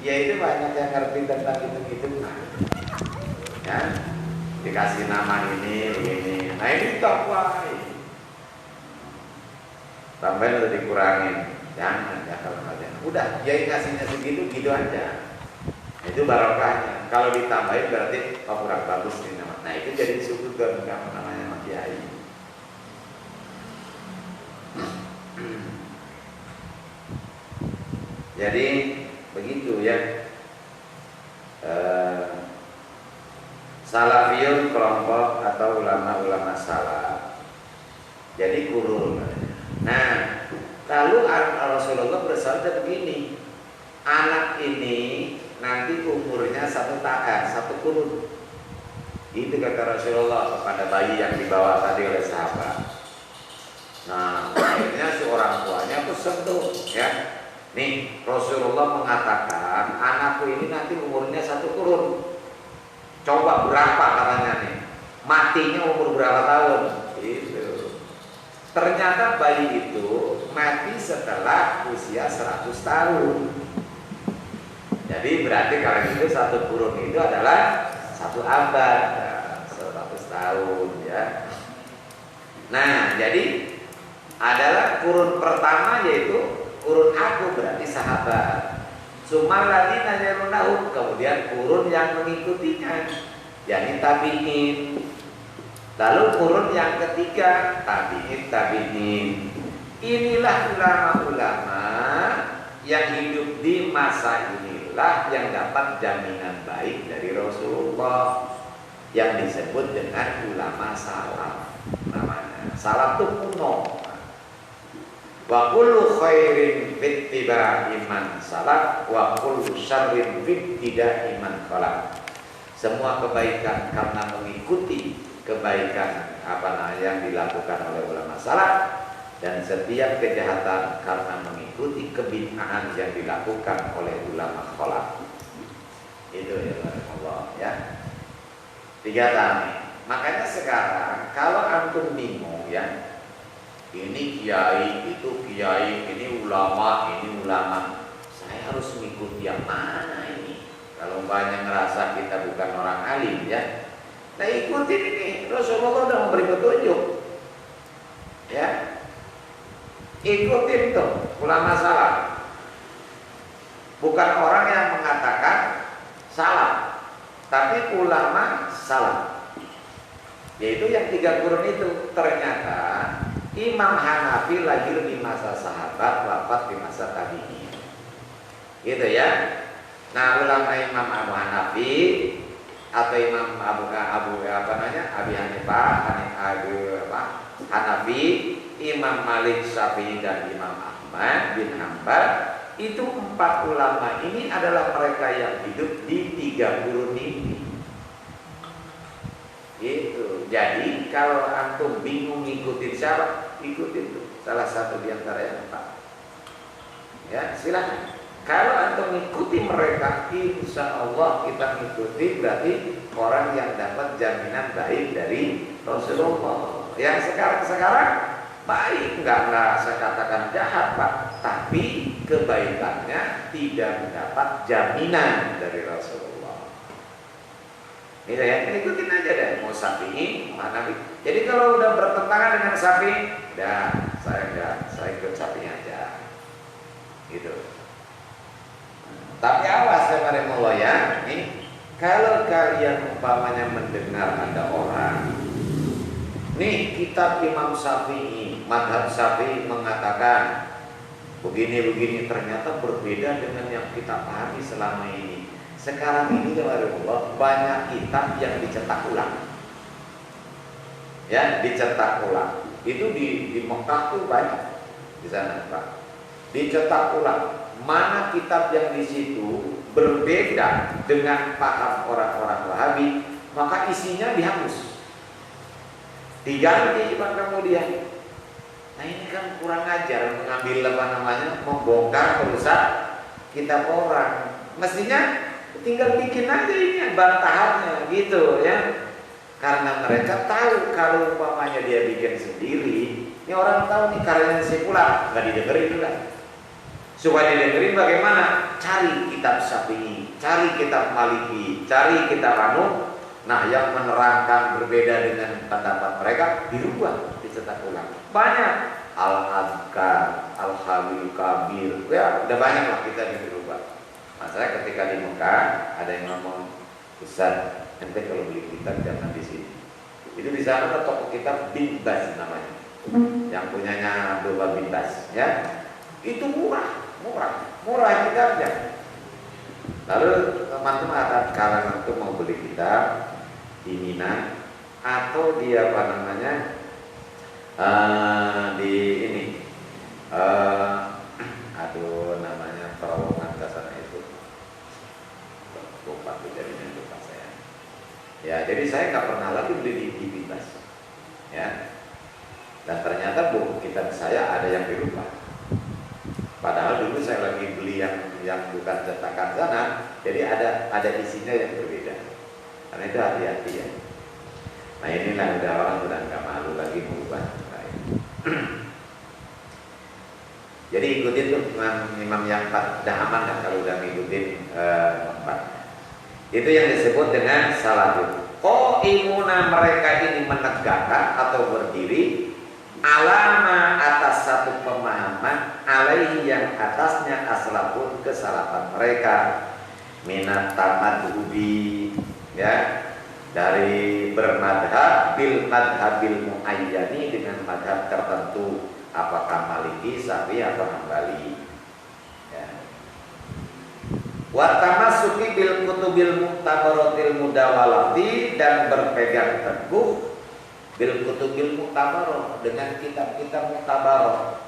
Ya itu banyak yang ngerti tentang itu-gitu. Ya, dikasih nama ini. Nah ini takwa. Tambahin atau dikurangin? Jangan, ya kalau kalian. Udah, kiai kasihnya segitu, gitu aja. Itu barokahnya. Kalau ditambahin berarti kurang bagus nih nama. Nah itu jadi sukudon kamu namanya sama kiai. Jadi begitu ya. Salafiyun kelompok atau ulama-ulama salaf. Jadi kurun. Nah, lalu Rasulullah bersabda begini, anak ini nanti umurnya satu kurun. Itu kata Rasulullah kepada bayi yang dibawa tadi oleh sahabat. Nah, akhirnya si orang tuanya pesen tuh, ya. Nih, Rasulullah mengatakan anakku ini nanti umurnya satu kurun. Coba berapa katanya nih? Matinya umur berapa tahun? Gitu. Ternyata bayi itu mati setelah usia 100 tahun. Jadi berarti kalau itu satu kurun itu adalah 1 abad, 100 tahun ya. Nah, jadi adalah kurun pertama yaitu kurun aku berarti sahabat. Summa ladina yalunahu, kemudian kurun yang mengikutinya, yakni tabi'in. Lalu kurun yang ketiga tabi'in. Inilah ulama-ulama yang hidup di masa inilah yang dapat jaminan baik dari Rasulullah, yang disebut dengan ulama salaf. Namanya salaf itu kuno. Wa kullu khairin fittiba'i man salaf wa kullu syarrin fittida'i man khalaf. Semua kebaikan karena mengikuti kebaikan yang dilakukan oleh ulama salaf, dan setiap kejahatan karena mengikuti kebid'ahan yang dilakukan oleh ulama khalaf. Itu ya Allah ya. 3 tadi. Makanya sekarang kalau antum bingung ya, ini kiai, itu kiai, ini ulama, saya harus mengikuti yang mana ini? Kalau banyak ngerasa kita bukan orang alim ya, nah ikutin ini. Rasulullah sudah memberi petunjuk ya, ikutin tuh ulama salaf. Bukan orang yang mengatakan salah, tapi ulama salaf, yaitu yang 3 kurun itu. Ternyata Imam Hanafi lahir di masa sahabat, wafat di masa tabi'in. Gitu ya. Nah, ulama Imam Abu Hanafi atau Imam Abi Hanifah, Hanafi, Imam Malik, Syafi'i dan Imam Ahmad bin Hanbal, itu 4 ulama ini adalah mereka yang hidup di 3 kurun ini. Gitu. Jadi kalau antum bingung ngikutin siapa, ikutin tuh salah satu di antara yang 4. Ya, silakan. Kalau antum ngikuti mereka, insya Allah kita ngikuti berarti orang yang dapat jaminan baik dari Rasulullah. Yang sekarang baik, enggak saya katakan jahat Pak, tapi kebaikannya tidak mendapat jaminan dari Rasulullah. Ini ya, ikutin aja deh, mau Syafi'i, mau Hanafi. Jadi kalau udah bertentangan dengan Syafi'i, saya ikut Syafi'i aja. Gitu. Tapi awas ya Allah ya, nih, kalau kalian umpamanya mendengar ada orang, nih kitab Imam Syafi'i, madhab Syafi'i mengatakan begini, ternyata berbeda dengan yang kita pahami selama ini. Sekarang ini Allah, banyak kitab yang dicetak ulang. Ya, dicetak ulang. Itu di Mekah tuh banyak di sana, Pak. Dicetak ulang. Mana kitab yang di situ berbeda dengan paham orang-orang Wahabi, maka isinya dihapus, diganti kemudian. Nah ini kan kurang ajar, mengambil membongkar merusak kitab orang. Mestinya tinggal bikin aja ini bantahannya gitu ya. Karena mereka tahu kalau umpamanya dia bikin sendiri, ini orang tahu nih karyanya si pula, nggak didengerin juga. Supaya didengerin bagaimana? Cari kitab Syafi'i, cari kitab Maliki, cari kitab Anu. Nah, yang menerangkan berbeda dengan pendapat mereka dirubah, dicetak ulang. Banyak Al-Adkar, Al-Hamil Kabir, ya udah banyak lah kita yang dirubah. Masalahnya ketika di Mekah ada yang ngomong, Ustaz, ente kalau beli kitab jangan di sini. Itu di sana ada toko kitab Bin Baz namanya, yang punyanya Abdullah bin Baz, ya. Itu murah kitabnya. Lalu teman-teman akan kalangan itu mau beli kitab di Mina atau di apa namanya di ini namanya terowongan ke sana itu lupa tuh jadinya lupa saya. Ya jadi saya nggak pernah lagi beli di Bibas, ya. Dan ternyata buku kitab saya ada yang dirubah. Padahal dulu saya lagi beli yang bukan cetakan sana, jadi ada isinya yang berbeda. Karena itu hati-hati ya. Nah inilah udah orang udah nggak malu lagi mengubah. Jadi ikutin tuh imam yang 4, udah aman kan kalau udah ngikutin 4. Itu yang disebut dengan salatun. Qaimuna, mereka ini menegakkan atau berdiri alama atas satu pemahaman alaihi yang atasnya aslafun kesalahan mereka minat tamadhubi, ya, dari bermadhab bil madhabil muayyani dengan madhab tertentu, apakah Maliki, Syafi'i atau Hambali, ya. Wa tamassuki bil kutubil mu'tabaratil mudawalati, dan berpegang teguh bil kutubil mu'tabarah, dengan kitab-kitab mu'tabarah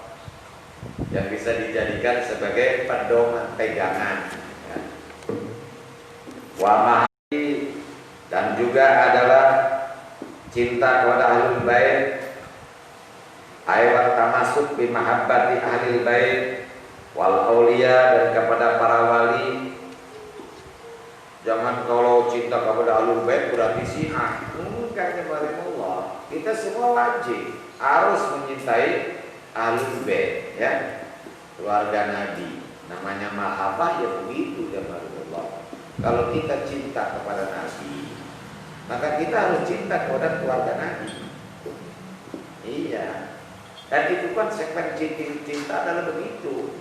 yang bisa dijadikan sebagai pedoman pegangan, ya. Wa mahdi, dan juga adalah cinta kepada ahlul bait, ayat tamasuk bi mahabbati ahlil bait wal auliya, dan kepada para wali. Jangan kalau cinta kepada ahlul bait berarti Syiah. Enggak, Allah. Kita semua wajib harus mencintai ahlul bait, ya, keluarga Nabi. Namanya mahabbah ya begitu, ya Allah. Kalau kita cinta kepada Nabi, maka kita harus cinta kepada keluarga Nabi. Iya. Dan itu konsekuensi cinta adalah begitu.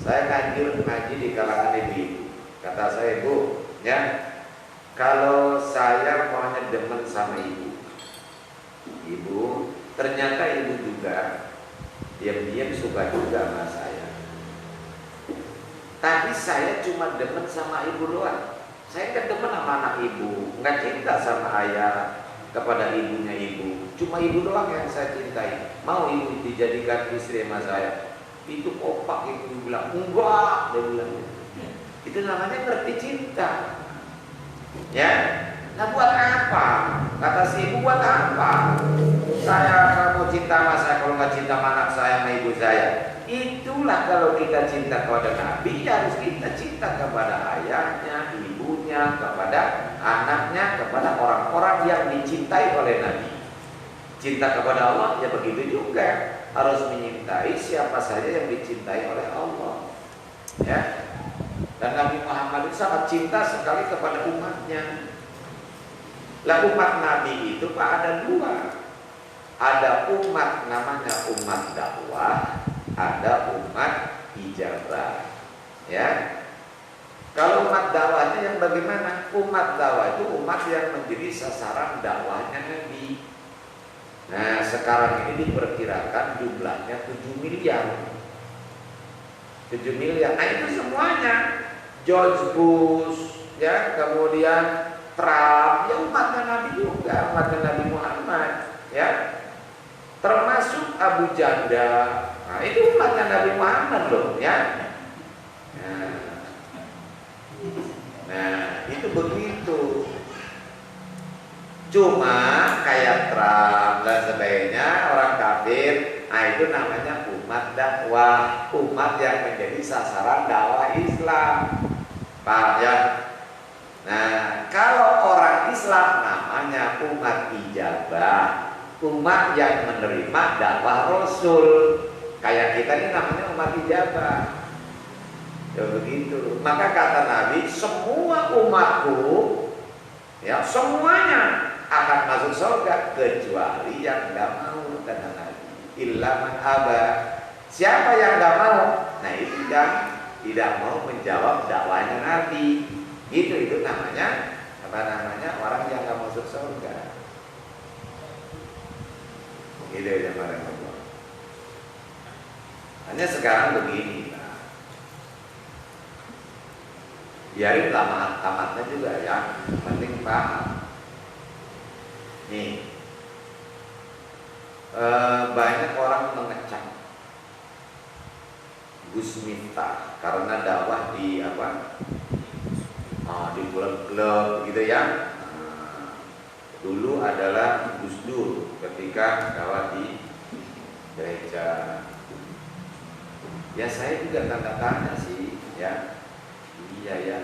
Saya ngaji di kalangan ibu. Kata saya, Bu, ya, kalau saya maunya demen sama ibu, ternyata ibu juga diam-diam suka juga sama saya. Tapi saya cuma demen sama ibu doang. Saya nggak demen sama anak ibu, nggak cinta sama ayah kepada ibunya ibu. Cuma ibu doang yang saya cintai. Mau ibu dijadikan istri sama saya? Itu opak itu bilang, enggak, dia bilang. Itu namanya ngerti cinta, ya. Nah buat apa? Kata si ibu, buat apa saya mau cinta sama saya kalau nggak cinta sama anak saya sama ibu saya? Itulah kalau kita cinta kepada Nabi, harus kita cinta kepada ayahnya, ibunya, kepada anaknya, kepada orang-orang yang dicintai oleh Nabi. Cinta kepada Allah ya begitu juga, harus menyintai siapa saja yang dicintai oleh Allah, ya. Dan Nabi Muhammad itu sangat cinta sekali kepada umatnya. Lah umat Nabi itu Pak ada dua. Ada umat namanya umat dakwah, ada umat ijabah, ya. Kalau umat dakwahnya yang bagaimana? Umat dakwah itu umat yang menjadi sasaran dakwahnya Nabi. Nah sekarang ini diperkirakan jumlahnya 7 miliar. 7 miliar. Nah itu semuanya George Bush, ya, kemudian Trump, ya umatnya Nabi juga, umatnya Nabi Muhammad, ya. Termasuk Abu Janda. Nah itu umatnya Nabi Muhammad loh, ya. Nah itu begitu. Cuma kayak Trump dan sebagainya, orang kafir, nah itu namanya umat dakwah, umat yang menjadi sasaran dakwah Islam, paham ya? Nah kalau orang Islam namanya umat ijabah, umat yang menerima dakwah Rasul. Kayak kita ini namanya umat ijabah. Ya begitu. Maka kata Nabi, semua umatku, ya semuanya akan masuk surga kecuali yang nggak mau, kata Nabi. Illa man aba. Siapa yang nggak mau? Nah itu kan tidak mau menjawab dakwahnya Nabi. Itu namanya apa namanya orang yang nggak masuk surga. Gitu ya kemarin. Hanya sekarang begini. Biarin tamatnya juga ya, penting paham. Nih, banyak orang mengecam Gus Miftah karena dakwah di apa? Di klub-klub gitu ya. Dulu adalah Gus Dur ketika dakwah di gereja. Ya saya juga tanda tanya sih, ya. Iya ya.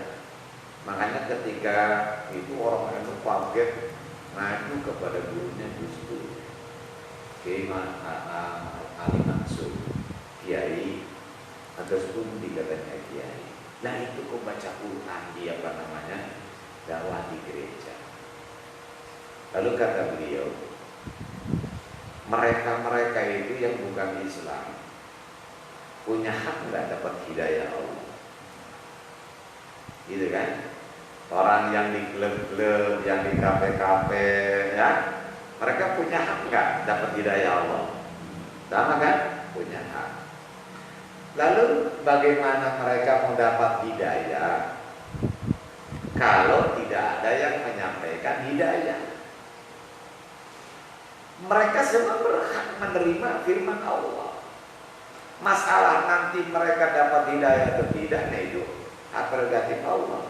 Makanya ketika itu orang itu kaget ngadu kepada gurunya Gus Dur, Kiai Ali Mansur, Kiai atas pundi katanya Kiai. Nah itu kok baca Quran di apa namanya dakwah di gereja. Lalu kata beliau, mereka itu yang bukan Islam punya hak nggak dapat hidayah Allah? Gitu kan? Orang yang di klub-klub, yang di kafe-kafe, ya, mereka punya hak nggak dapat hidayah Allah? Sama kan? Punya hak. Lalu bagaimana mereka mendapat hidayah kalau tidak ada yang menyampaikan hidayah? Mereka semua berhak menerima firman Allah. Masalah nanti mereka dapat hidayah atau tidak, nah itu hak prerogatif Allah.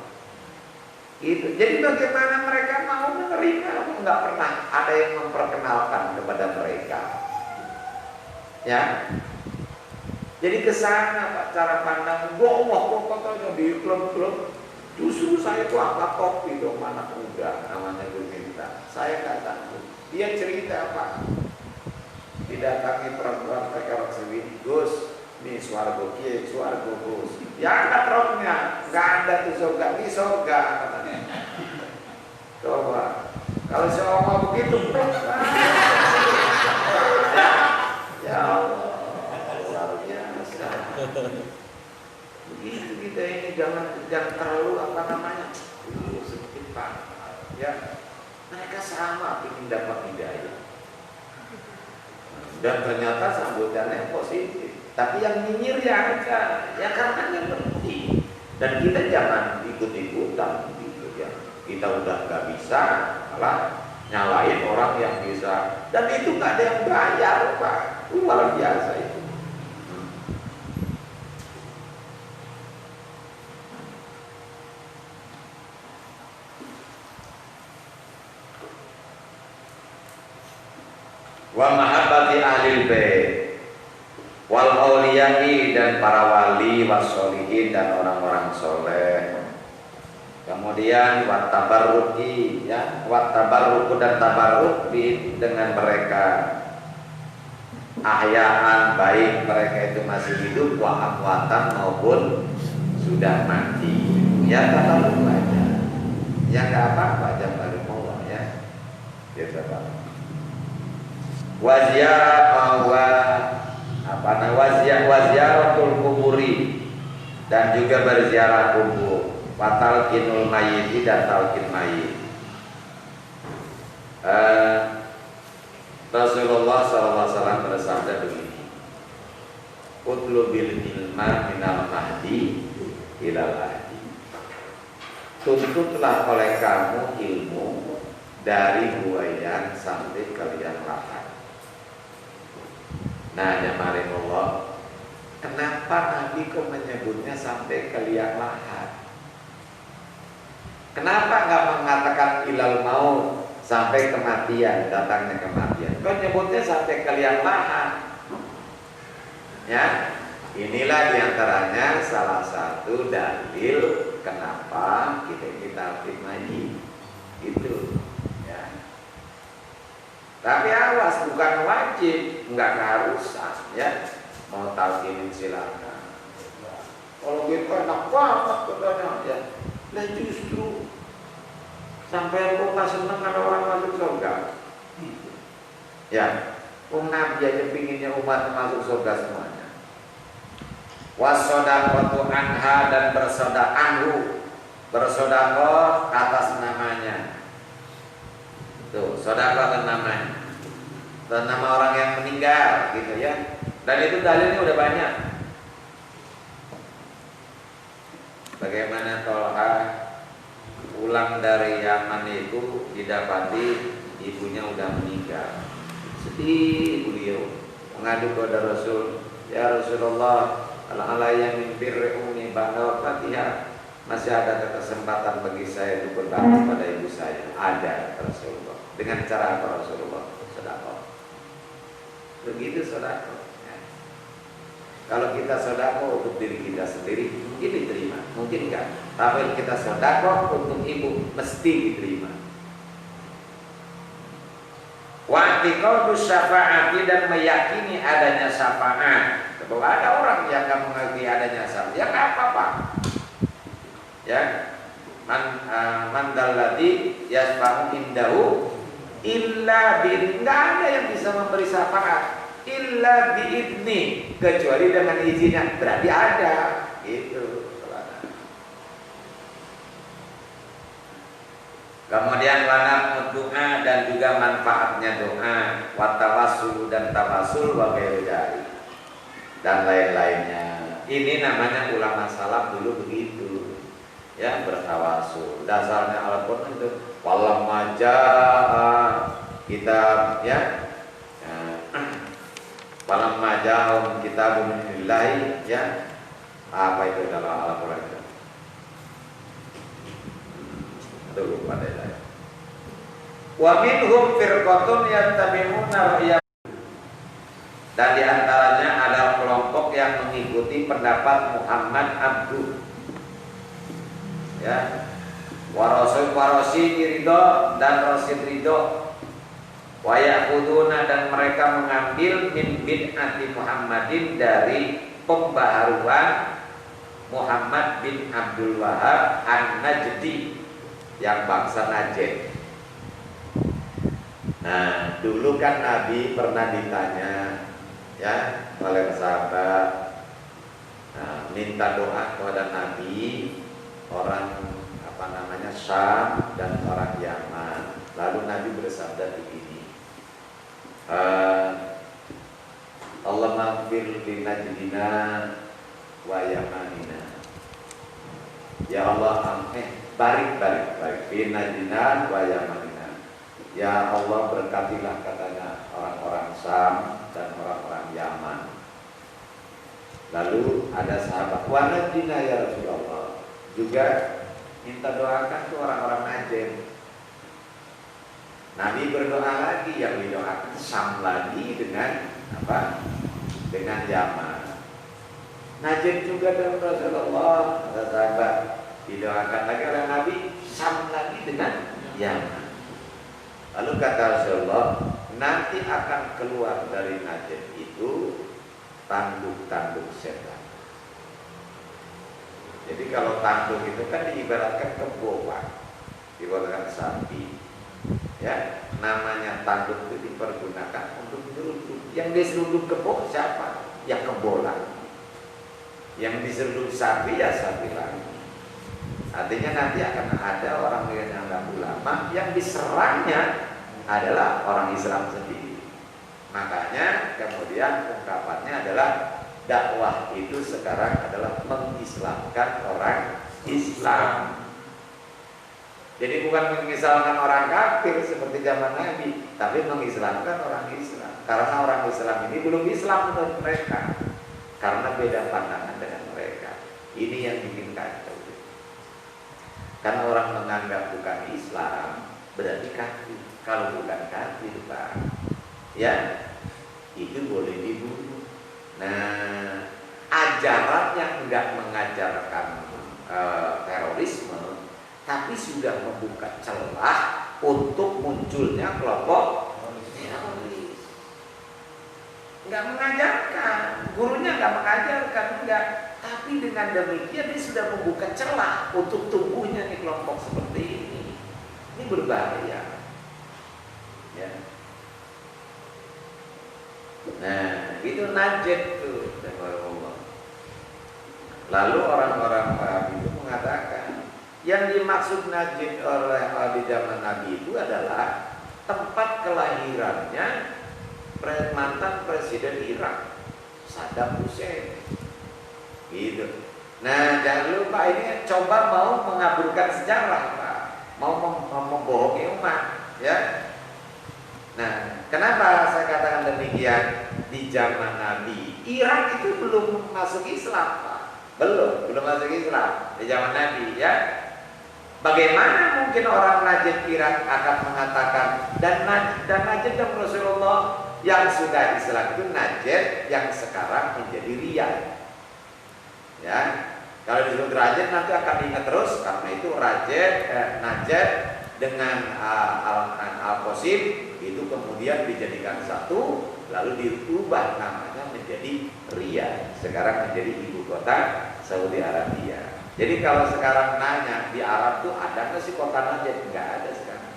Itu. Jadi bagaimana mereka mau menerima? Nggak pernah ada yang memperkenalkan kepada mereka. Ya. Jadi kesana Pak cara pandang kok katanya di klub-klub. Justru saya tuh angkat topi dong anak muda namanya Gus Miftah. Saya nggak takut. Dia cerita Pak. Didatangi perempuan mereka sendiri, Gus, nih swargo kiai, swargo Gus. Ya angkat roknya, nggak ada tuh surga, ini surga katanya. Coba, kalau seorang begitu, ya Allah, luar biasa. Begitu kita ini jangan terlalu apa namanya, sedikit Pak. Ya, mereka sama ingin dapat hidayah. Dan ternyata sambutannya positif. Tapi yang nyinyir ya aja, ya karena yang penting. Dan kita jangan ikut-ikutan gitu ya. Kita udah nggak bisa, malah nyalain orang yang bisa. Dan itu nggak ada yang bayar Pak, luar biasa itu. Wa mahabbati ahlil bait wal auliyai dan para wali wassolihin dan orang-orang soleh. Kemudian wat tabarruki ya, wat tabarruku dan tabarruk dengan mereka. Ahyaan baik mereka itu masih hidup wa amwatan maupun sudah mati. Ya tabarruk aja. Ya enggak apa-apa jangan Allah ya. Ya tabarruk. Waziaratul kuburi dan juga berziarah kubur, watalqinul mayyit dan talqin mayyit. Rasulullah SAW bersabda begini, utlubil ilma minal mahdi ilal ahdi. Tuntutlah oleh kamu ilmu dari buayan sampai kalian lahir. Nah, Allah, kenapa Nabi kok menyebutnya sampai ke liang lahat? Kenapa nggak mengatakan ilal maut sampai kematian, datangnya kematian? Kok nyebutnya sampai ke liang lahat? Ya, inilah diantaranya salah satu dalil kenapa kita lagi itu. Tapi awas, bukan wajib, enggak keharusan ya. Mau talqinin silakan. Kalau gitu enak banget katanya ya. Nah justru sampai kok nggak seneng kalau orang masuk surga. Ya, Nabi aja pinginnya umat masuk surga semuanya. Wasodaqatu anha dan bersodakoh atas namanya. Tuh, sodakoh atas namanya. Dan nama orang yang meninggal gitu ya. Dan itu dalilnya udah banyak. Bagaimana Tolha pulang dari Yaman itu didapati ibunya udah meninggal. Sedih beliau mengadu kepada Rasul, ya Rasulullah, ala yang birri ummi ba'da wafatiha, masih ada kesempatan bagi saya untuk berbakti pada ibu saya. Ada Rasulullah. Dengan cara apa Rasulullah? Sedekah. Begitu sedekah. Ya. Kalau kita sedekah untuk diri kita sendiri mungkin diterima, mungkin enggak. Tapi kita sedekah untuk ibu mesti diterima. Wa'tiqadu syafa'ati dan meyakini adanya syafaat. Bahwa ada orang yang enggak mengakui adanya syafaat, ya enggak apa-apa. Ya. Man dalladzi yasfa'u indahu illa bi, enggak ada yang bisa memberi syafaat illa biidni, kecuali dengan izinnya. Berarti ada gitu. Kemudian wanam doa dan juga manfaatnya doa, watawassul dan tawasul wa ghairu dan lain-lainnya. Ini namanya ulama salaf dulu begitu. Ya, bertawasul. Dasarnya Al-Qur'an itu walamma jaa kitab ya. Walamma ja'ahum kitabun minallahi ya. Apa itu dalam Al-Qur'an itu? Dulu pada saya. Wa minhum firqatun yattabi'una ra'ya. Dan diantaranya ada kelompok yang mengikuti pendapat Muhammad Abduh. Ya. Warosid ridho dan Rasid ridho. Wa ya'khuduna dan mereka mengambil min bid'ati Muhammadin dari pembaharuan Muhammad bin Abdul Wahab An-Najdi yang bangsa Najd. Nah, dulu kan Nabi pernah ditanya ya oleh sahabat, minta doa kepada Nabi orang Syam dan orang Yaman. Lalu Nabi bersabda begini, Allah maghfir li najdina wa yamanina. Ya Allah barik fi najdina wa yamanina. Ya Allah berkatilah katanya orang-orang Syam dan orang-orang Yaman. Lalu ada sahabat wa najdina ya Rasulullah, juga minta doakan tuh orang-orang Najd. Nabi berdoa lagi, yang didoakan Syam lagi dengan apa? Dengan Yaman. Najd juga dengan Rasulullah, ada sahabat didoakan lagi oleh Nabi, Syam lagi dengan Yaman. Lalu kata Rasulullah, nanti akan keluar dari Najd itu tanduk-tanduk setan. Jadi kalau tanduk itu kan diibaratkan keboan, diibaratkan sapi. Ya, namanya tanduk itu dipergunakan untuk menyeruduk. Yang diseruduk kebo siapa? Ya kebolan. Yang diseruduk sapi ya sapi lagi. Artinya nanti akan ada orang yang dianggap ulama yang diserangnya adalah orang Islam sendiri. Makanya kemudian ungkapannya adalah dakwah itu sekarang adalah mengislamkan orang Islam. Jadi bukan mengislamkan orang kafir seperti zaman Nabi, tapi mengislamkan orang Islam. Karena orang Islam ini belum Islam menurut mereka, karena beda pandangan dengan mereka. Ini yang bikin kacau. Karena orang menganggap bukan Islam berarti kafir. Kalau bukan kafir, Pak, ya itu boleh dibunuh. Nah, ajarannya enggak mengajarkan terorisme, tapi sudah membuka celah untuk munculnya kelompok teroris. Enggak mengajarkan, gurunya enggak mengajarkan, enggak, tapi Tapi dengan demikian dia sudah membuka celah untuk tumbuhnya nih kelompok seperti ini. Ini berbahaya. Ya. Nah, itu Najd tuh, Allah. Lalu orang-orang Wahabi itu mengatakan yang dimaksud Najd oleh di zaman Nabi itu adalah tempat kelahirannya mantan presiden Irak, Saddam Hussein. Gitu. Nah, jangan lupa ini coba mau mengaburkan sejarah, Pak. Mau membohongi umat, ya. Nah, kenapa saya katakan demikian? Di zaman Nabi, Irak itu belum masuk Islam, Pak. Belum masuk Islam di zaman Nabi, ya. Bagaimana mungkin orang Najd Irak akan mengatakan dan Najd dan Rasulullah yang sudah Islam itu Najd yang sekarang menjadi Riyadh. Ya, kalau disebut Najd nanti akan diingat terus karena itu Najd dengan Al-Qasim itu kemudian dijadikan satu lalu diubah namanya menjadi Riyadh, sekarang menjadi ibu kota Saudi Arabia. Jadi kalau sekarang nanya di Arab tuh ada nggak sih kota Najd? Nggak ada sekarang.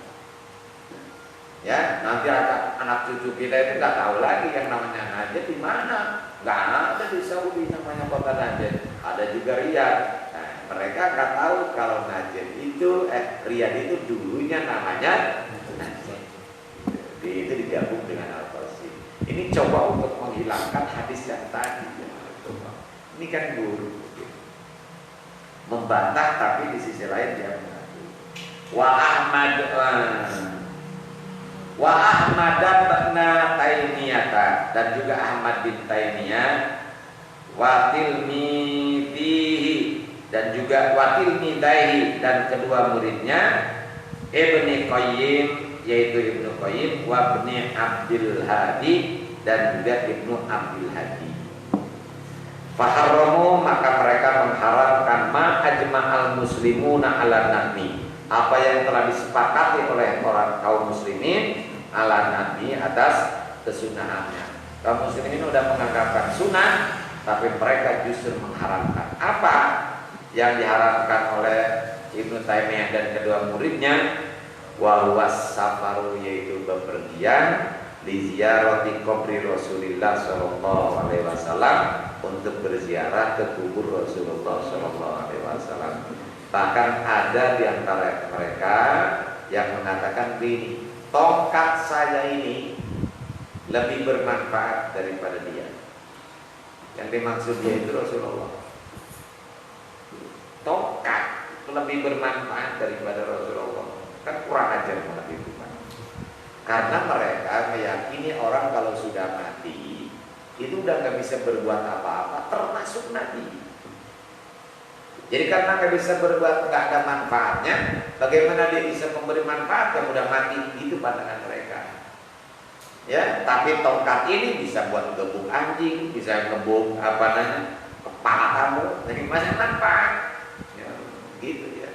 Ya, nanti anak cucu kita itu nggak tahu lagi yang namanya Najd di mana. Nggak ada di Saudi namanya kota Najd. Ada juga Riyadh. Nah, mereka nggak tahu kalau Najd itu Riyadh itu dulunya namanya Najd. Itu digabung dengan Al-Qasim. Ini coba untuk menghilangkan hadis yang tadi. Ini kan guru membantah, tapi di sisi lain dia mengaku. Wa Ahmad bin Taimiyah dan juga Ahmad bin Taimiyah wa tilmidihi dan juga wa tilmidaihi dan kedua muridnya Ibnu Qayyim yaitu Ibnu Qayyim wa Ibnu Abdul Hadi dan juga Ibnu Abdul Hadi. Faharramu maka mereka mengharamkan ma ajma'al muslimuna ala nabi, apa yang telah disepakati oleh orang kaum muslimin ala nabi atas kesunahannya. Kaum muslimin sudah menganggapkan sunnah, tapi mereka justru mengharamkan. Apa yang diharamkan oleh Ibnu Taimiyah dan kedua muridnya? Wa huwas safaru, yaitu bepergian li ziyarati qabri Rasulillah sallallahu alaihi wasallam, untuk berziarah ke kubur Rasulullah sallallahu alaihi wasallam. Bahkan ada di antara mereka yang mengatakan begini, tongkat saya ini lebih bermanfaat daripada dia. Yang dimaksud dia itu Rasulullah. Tongkat lebih bermanfaat daripada Rasulullah. Kan kurang ajar banget itu, Pak. Karena mereka meyakini orang kalau sudah mati itu udah nggak bisa berbuat apa-apa, termasuk Nabi. Jadi karena nggak bisa berbuat, nggak ada manfaatnya, bagaimana dia bisa memberi manfaat yang udah mati? Itu pandangan mereka. Ya, tapi tongkat ini bisa buat gebuk anjing, bisa gebuk kepala kamu, jadi masih manfaat. Ya, gitu ya.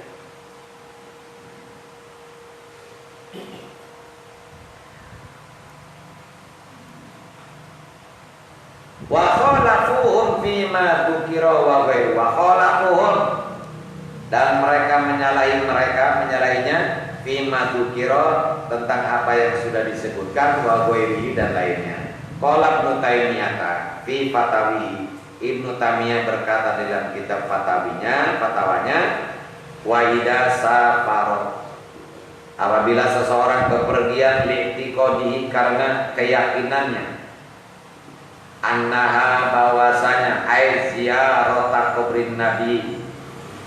Wa khalafuhum fima dzukira wa ghairu wa khalafuhum, dan mereka menyalahinya fima dzukira, tentang apa yang sudah disebutkan, wa ghairi dan lainnya. Qala Ibnu Taimiyah fi fatawi, Ibnu Taimiyah berkata dalam kitab fatawanya, wa idza safara, apabila seseorang bepergian li'tiqadihi, karena keyakinannya, annaha bahwasanya ziarah kubrin nabi,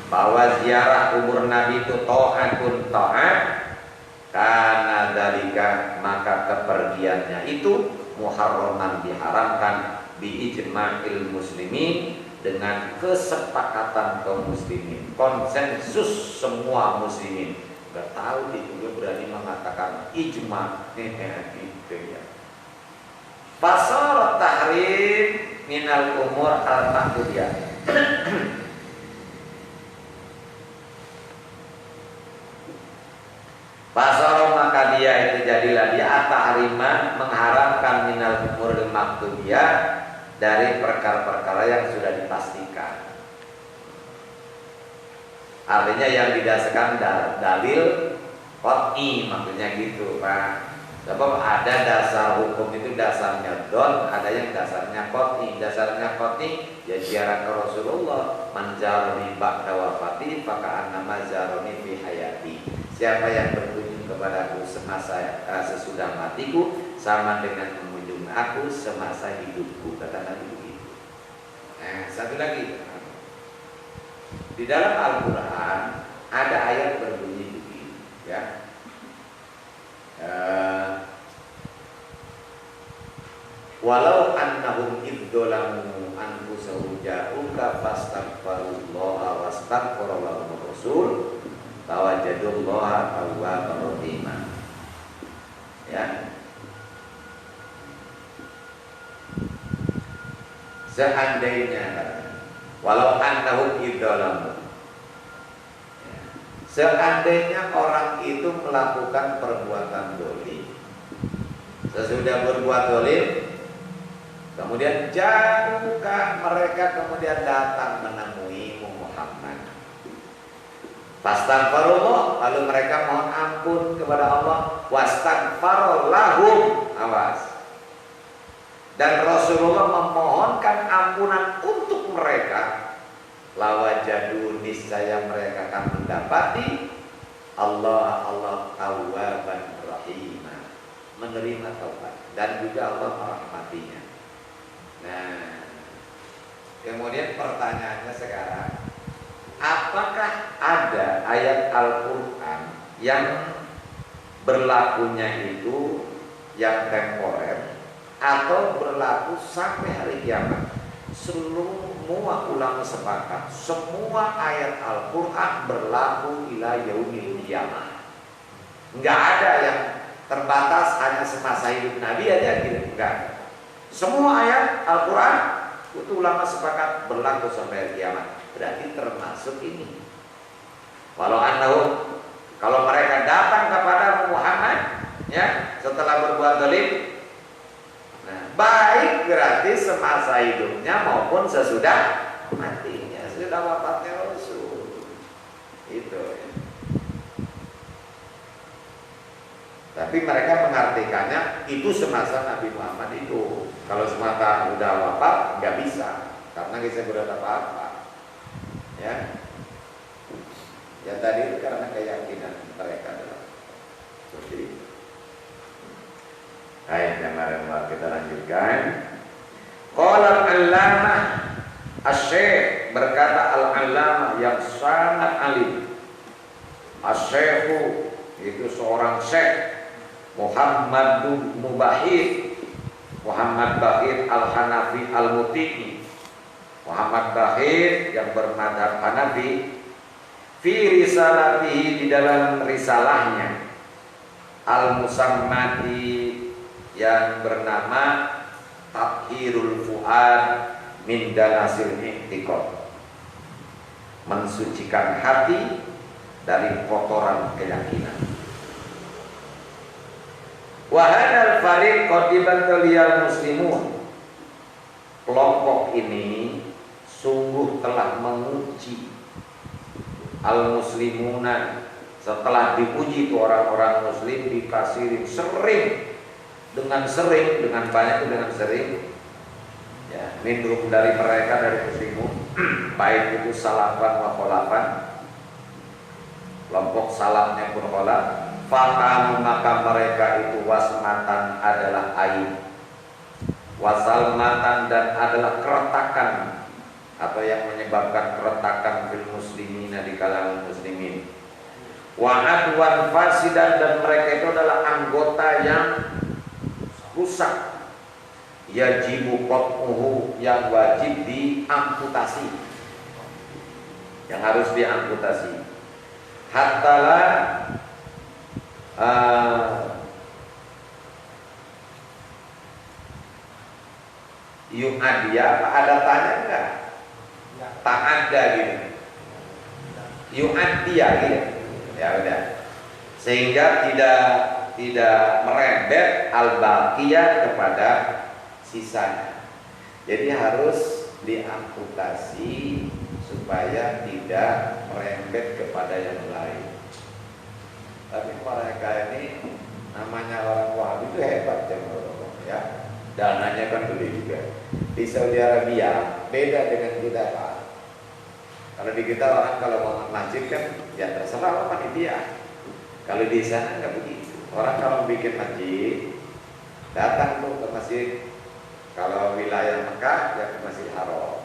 bahwa ziarah kubur nabi itu ta'atun ta'at, karena dalika maka kepergiannya itu muharraman, diharamkan, bi ijma'il muslimin, dengan kesepakatan kaum muslimin, konsensus semua muslimin. Gak tahu itu dia berani mengatakan ijma' gitu ya. Fasal tahrim minal umur al-mahdudiyah. Fasal maka dia itu jadilah dia at-tahrima, mengharamkan minal umur al-mahdudiyah, dari perkara-perkara yang sudah dipastikan. Artinya yang didasarkan dalil qat'i, maksudnya gitu Pak. Sebab ada dasar hukum itu dasarnya don, ada yang dasarnya qat'i. Dasarnya qat'i ya ziarah ke Rasulullah, man jaroni ba'da wafati faka'annama jaroni fi hayati. Siapa yang berkunjung kepadaku semasa sesudah matiku sama dengan mengunjungi aku semasa hidupku, kata Nabi begitu. Nah, satu lagi, di dalam Al-Quran ada ayat berbunyi begini, ya. Walau annahum idzalamu anfusahum ja'uka fastaghfirullaha wastaghfara lahum rasul tawajadullaha tawwabar rahima. Ya. Seandainya walau annahum idzalamu, seandainya orang itu melakukan perbuatan dolim, sesudah berbuat dolim, kemudian jauhkah mereka kemudian datang menemui Muhammad, fastaghfirullah, lalu mereka mohon ampun kepada Allah, wastaghfara lahum, awas, dan Rasulullah memohonkan ampunan untuk mereka, lawajadu, niscaya mereka akan mendapati Allah tawwaban rahimah, menerima taubat dan juga Allah merahmatinya. Nah, kemudian pertanyaannya sekarang, apakah ada ayat Al-Quran yang berlakunya itu yang temporer atau berlaku sampai hari kiamat? Semua ulama sepakat, semua ayat Al-Quran berlaku ila yaumil kiamah. Enggak ada yang terbatas hanya semasa hidup Nabi aja gitu, enggak. Semua ayat Al-Quran itu ulama sepakat berlaku sampai hari kiamat. Berarti termasuk ini. Walau annahum, kalau mereka datang kepada Muhammad, ya, setelah berbuat zalim, nah, baik berarti semasa hidupnya maupun sesudah matinya, sudah wafatnya Rasul. Itu. Ya. Tapi mereka mengartikannya itu semasa Nabi Muhammad itu. Kalau semata udah wafat nggak bisa, karena kita berada apa-apa. Ya, ya tadi itu karena keyakinan mereka adalah seperti itu. Baik, jemaah kita lanjutkan. Qala al-allamah asy-syekh, berkata al-allamah yang sangat alim, asy-syekhu, itu seorang syekh, Muhammad Bahir al-Hanafi al-Muti'i, Muhammad Bahir yang bermadhab Hanafi, fi risalatihi, di dalam risalahnya, al-musammati, yang bernama Tathhirul Fuad min Danasil I'tiqad, mensucikan hati dari kotoran keyakinan. Wa hadzal fariq qad dibantaliyal muslimun, kelompok ini sungguh telah menguji al-muslimuna, setelah dipuji itu orang-orang muslim, dikasirin dengan banyak itu dengan sering, ya, minum dari mereka, dari muslimun, baik itu salafan wa kholafan, kelompok salafnya pun kholaf, fakam, maka mereka itu wasmatan adalah aib, wasalmatan dan adalah keretakan, atau yang menyebabkan keretakan fil muslimina, di kalangan muslimin, wa adwan fasidan, dan mereka itu adalah anggota yang rusak, yajibu qat'uhu, yang wajib diamputasi, yang harus diamputasi, hatta yu'adiyah, ada tanya enggak? Tak ada gitu. Yu'adiyah gitu. Ya udah. Sehingga tidak merembet al-baqiyah kepada sisanya. Jadi harus diamputasi supaya tidak merembet kepada yang lain. Tapi mereka ini namanya orang Wahabi itu hebat ya. Dananya kan gede juga. Di Saudi Arabia beda dengan kita Pak. Kalau di kita orang kalau bangun masjid kan ya terserah apa panitia. Kalau di sana nggak begitu. Orang kalau bikin masjid datang tuh ke masjid. Kalau wilayah Mekah ya ke Masjid Haram.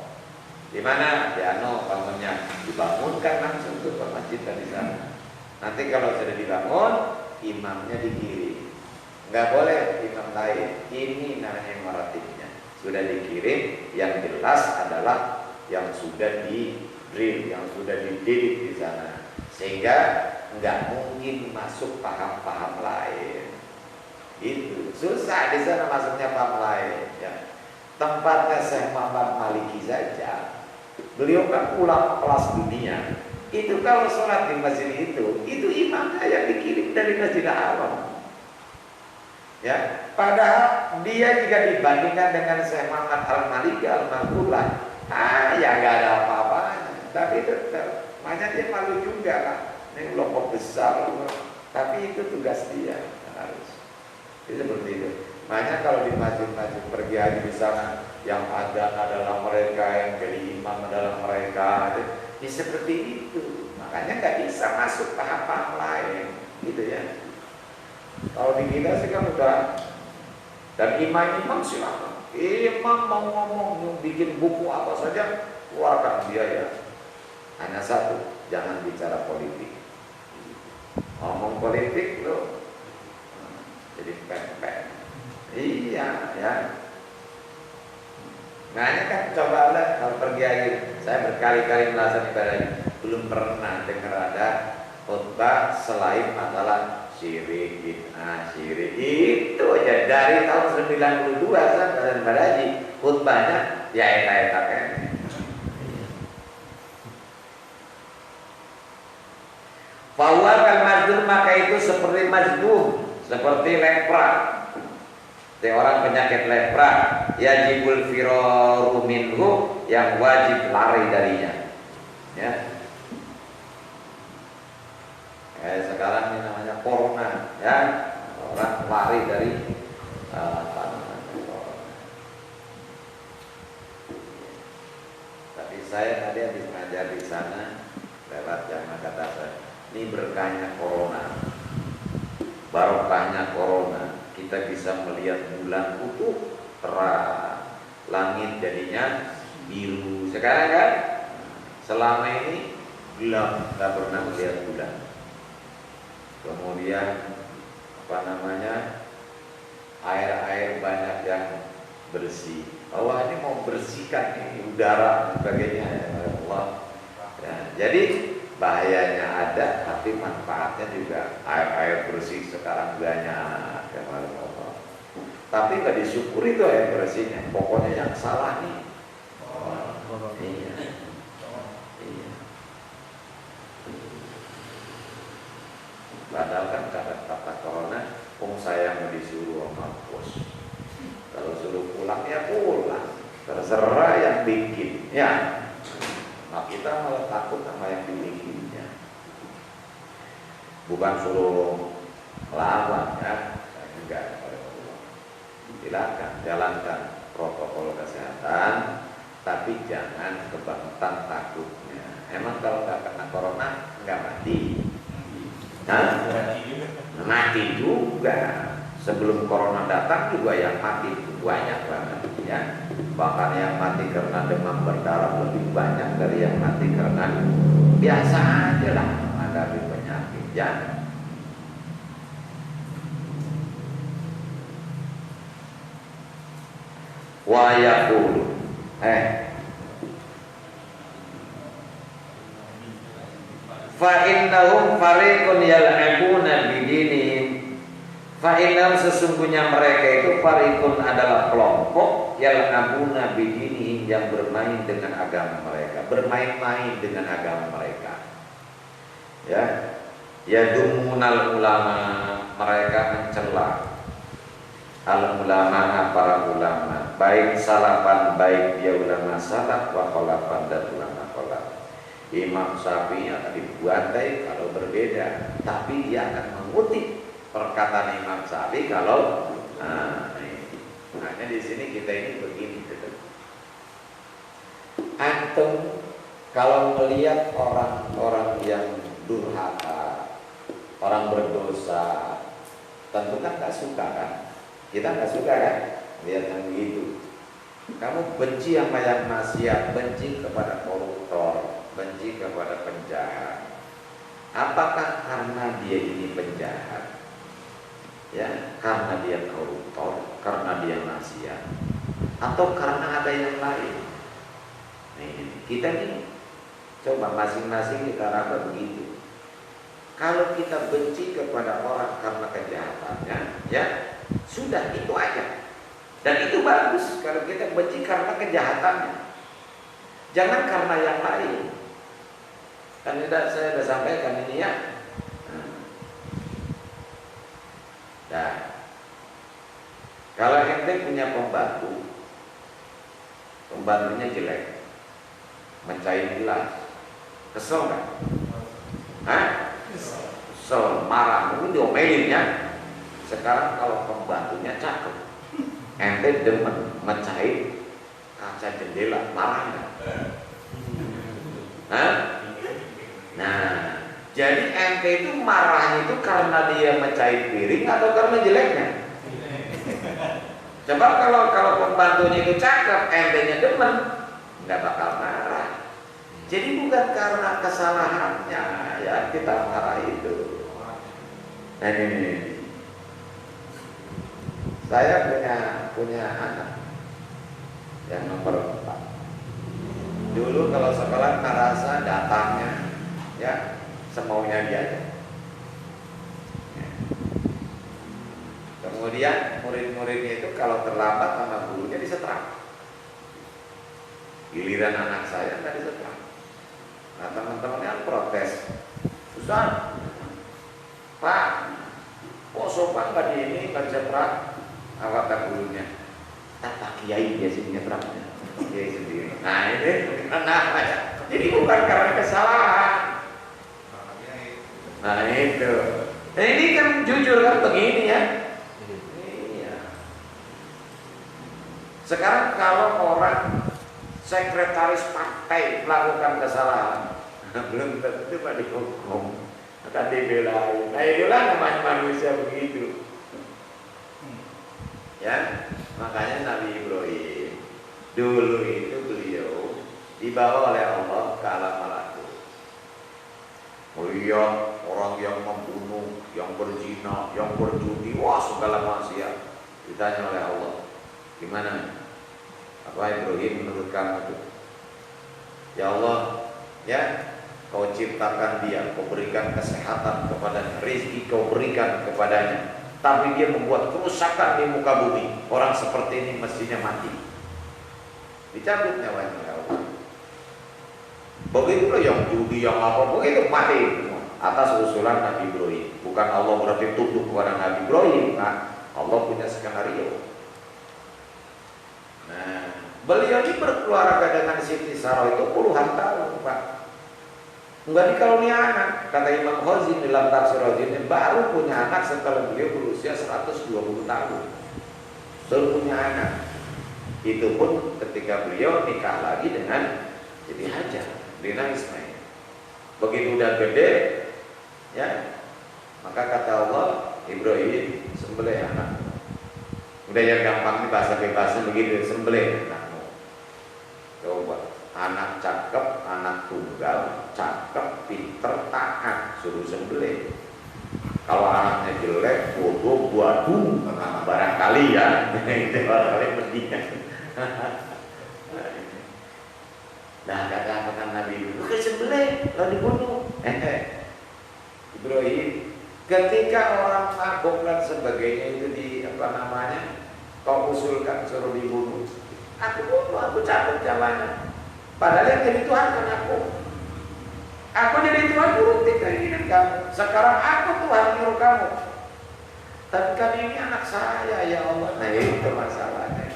Di mana? Di bangunnya dibangunkan langsung tuh ke masjid di sana. Nanti kalau sudah dibangun, imamnya di kiri. Nggak boleh imam lain. Ini namanya maratibnya. Sudah dikirim, yang jelas adalah yang sudah di drill, yang sudah dididik di sana, sehingga nggak mungkin masuk paham-paham lain. Itu susah di sana masuknya paham lain. Ya. Tempatnya Syekh Muhammad Maliki saja, beliau kan ulama kelas dunia. Itu kalau sholat di masjid itu imamnya yang dikirim dari Masjidil Haram. Ya, padahal dia jika dibandingkan dengan Syekh Muhammad Al-Maliki Al-Maghfurlah, ya nggak ada apa-apanya. Tapi tetap, makanya dia malu juga lah. Ini kelompok besar, tapi itu tugas dia harus. Itu seperti itu. Makanya kalau di masjid-masjid pergi haji di sana, yang ada adalah mereka, yang jadi imam adalah mereka. Ya seperti itu. Makanya nggak bisa masuk paham-paham lain, gitu ya. Kalau di kita sih kan udah. Dan imam-imam silakan. Imam mau ngomong, bikin buku apa saja, keluarkan biaya. Hanya satu, jangan bicara politik. Ngomong politik loh, jadi pempek. Iya, ya. Makanya kan coba lihat kalau pergi haji, saya berkali-kali melaksanakan ibadah ini, belum pernah dengar ada khutbah selain masalah syirik, bid'ah, syirik. Itu aja dari tahun 92 saya pada haji, khutbahnya ya eta-eta kan. Fahuwa kal majdum, maka itu seperti majdum, seperti lepra. Orang penyakit lepra, yajibul firaru minhu, yang wajib lari darinya. Ya. Sekarang ini namanya corona, ya. Orang lari dari corona. Tapi saya tadi habis ngajar di sana, lewat jamaah kata saya, ini berkahnya corona, barokahnya corona. Kita bisa melihat bulan utuh terang, langit jadinya biru. Sekarang kan selama ini gelap, nggak pernah melihat bulan. Kemudian air-air banyak yang bersih. Allah ini mau bersihkan ini udara dan sebagainya, ya Allah. Ya, jadi bahayanya ada, tapi manfaatnya juga. Air bersih sekarang banyak. Tapi nggak disyukuri tuh air bersihnya. Pokoknya yang salah nih. Iya. Padahal kan kata corona, saya mau disuruh sama bos. Kalau suruh pulang ya pulang, terserah yang bikin. Ya. Nah kita malah takut sama yang dibikinnya. Bukan suruh melawan ya. Enggak. Silakan jalankan protokol kesehatan, tapi jangan kebangetan takutnya. Emang kalau nggak kena corona nggak mati? Hah? Mati juga. Sebelum corona datang juga yang mati itu banyak banget ya. Bahkan yang mati karena demam berdarah lebih banyak dari yang mati karena biasa aja lah menghadapi penyakit ya. Wa yaqulu fa innahum fariqun yal'abuna bidinihim. Fa innahum, sesungguhnya mereka itu fariqun adalah kelompok yal'abuna bidinihim, yang bermain dengan agama mereka, bermain-main dengan agama mereka. Ya, yadumunal ulama, mereka mencela al-ulama, para ulama, baik salafan, baik dia ulama salaf, wa khalafan, dan ulama khalaf. Imam Syafi'i akan dibantai kalau berbeda, tapi dia akan mengutip perkataan Imam Syafi'i kalau makanya di sini kita ini begini gitu. Antum kalau melihat orang-orang yang durhaka, orang berdosa, tentu kan nggak suka kan? Kita nggak suka kan? Lihat yang begitu. Kamu benci sama yang maksiat, benci kepada koruptor, benci kepada penjahat. Apakah karena dia ini penjahat? Ya, karena dia koruptor, karena dia maksiat, atau karena ada yang lain? Nah, ini kita nih coba masing-masing kita raba begitu. Kalau kita benci kepada orang karena kejahatannya, ya sudah itu aja. Dan itu bagus kalau kita benci karena kejahatannya. Jangan karena yang lain. Kan saya sudah sampaikan ini ya. Nah, kalau ente punya pembantunya jelek, mencair gelas, kesel nggak? Hah? Kesel, marah, mungkin diomelin ya. Sekarang kalau pembantunya cakep, ente demen mencair kaca jendela, marah nggak? Hah? Nah, jadi ente itu marahnya itu karena dia mencair piring atau karena jeleknya? Coba kalau pembantunya itu cakep, ente-nya demen, nggak bakal marah. Jadi bukan karena kesalahannya ya kita marah itu. Nah ini, saya punya anak yang nomor 4. Dulu kalau sekolah merasa datangnya ya semaunya dia aja. Kemudian murid-muridnya itu kalau terlambat sama gurunya disetrap. Giliran anak saya nggak disetrap. Nah teman-temannya protes, Ustaz, Pak, kok sopan nggak di ini nggak disetrap? Apa kata gurunya? Pak Kiai biasanya nyetraknya, Kiai sendiri. Nah ini kenapa ya? Jadi bukan karena kesalahan. Nah itu. Nah ini kan jujur kan begini ya. Iya. Sekarang kalau orang sekretaris partai melakukan kesalahan, belum tentu pada dihukum, akan dibelain. Nah itulah namanya manusia begitu. Ya, makanya Nabi Ibrahim dulu itu beliau dibawa oleh Allah ke alam malakut. Melihat orang yang membunuh, yang berzina, yang berjudi, wah segala maksiat. Ditanya oleh Allah, gimana? Apa Ibrahim menurut kamu itu? Ya Allah, ya kau ciptakan dia, kau berikan kesehatan kepadanya, rezeki kau berikan kepadanya, tapi dia membuat kerusakan di muka bumi. Orang seperti ini mestinya mati. Dicabut nyawanya oleh Allah. Begitulah yang judi, yang apa, begitu mati semua. Atas usulan Nabi Ibrahim. Bukan Allah berarti tunduk kepada Nabi Ibrahim. Nah, Allah punya skenario. Nah, beliau ini berkeluarga dengan Siti Sarah itu puluhan tahun, Pak. Enggak dikaruniai anak. Kata Imam Khazin dalam tafsir Khazin, baru punya anak setelah beliau berusia 120 tahun. Baru punya anak. Itu pun ketika beliau nikah lagi dengan Siti Hajar Rina Ismail. Begitu udah gede, ya, maka kata Allah, Ibrahim sembelih anak. Udah yang gampang nih bahasa bebasnya begitu, sembelih anakmu. Coba, anak cakep, anak tunggal, cakep, pinter, taat, suruh sembelih. Kalau anaknya jelek, bodoh, waduh, barangkali ya, itu barangkali pendidikan. Nah kata Nabi Ibrahim, bukan sembelih, lalu dibunuh. Ibrahim, ketika orang mabuk dan sebagainya itu di kau usulkan suruh dibunuh, aku bunuh, aku cabut jalannya. Padahal yang jadi Tuhan kan aku. Aku jadi Tuhan nurutin keinginan kamu. Sekarang aku Tuhan nyuruh kamu. Tapi kan ini anak saya ya Allah. Nah itu masalahnya.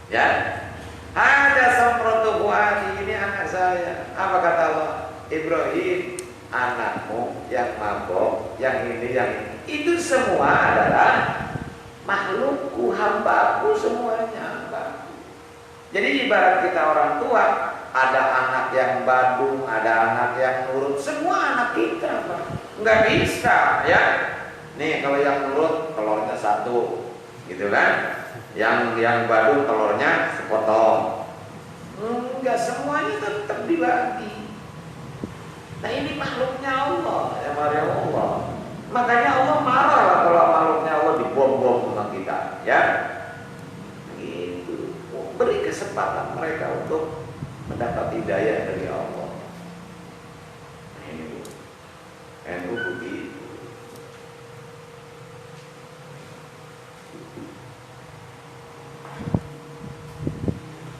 Ya, Ada semprotu fuadi, ini anak saya. Apa kata Allah? Ibrahim, anakmu yang mabok, yang ini, yang ini. Itu semua adalah makhlukku, hambaku semuanya, hambaku. Jadi ibarat kita orang tua, ada anak yang badung, ada anak yang nurut, semua anak kita, Pak. Nggak bisa, ya. Nih kalau yang nurut telurnya satu, gitu kan? Yang badung telurnya sepotong. Enggak, semuanya tetap dibagi. Nah ini makhluknya Allah, ya Maria Allah. Makanya Allah marah lah kalau makhluknya Allah dibom-bom sama kita, ya. Gitu. Beri kesempatan mereka untuk mendapat hidayah dari Allah. Nah, ini Bu. NU begitu.